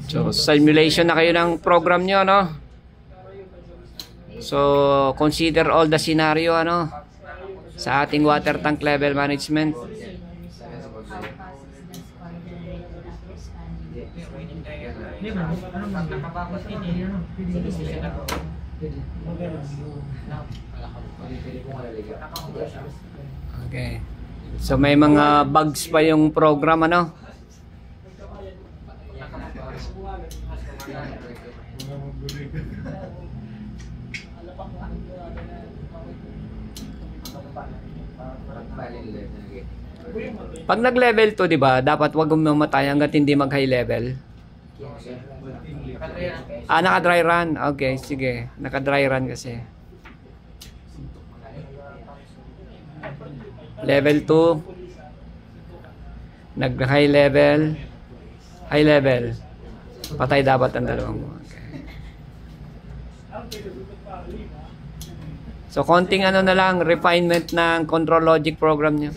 So, simulation na kayo ng program nyo, no? So, consider all the scenario, ano? Sa ating water tank level management. Okay. So, may mga bugs pa yung program, ano? Pag nag-level 2, di ba, dapat wag mamatay hanggat hindi mag-high level. Naka-dry run. Okay, sige. Naka-dry run kasi. Level 2. Nag-high level. High level. Patay dapat ang dalawang mo. Okay. So, konting ano na lang, refinement ng control logic program niya.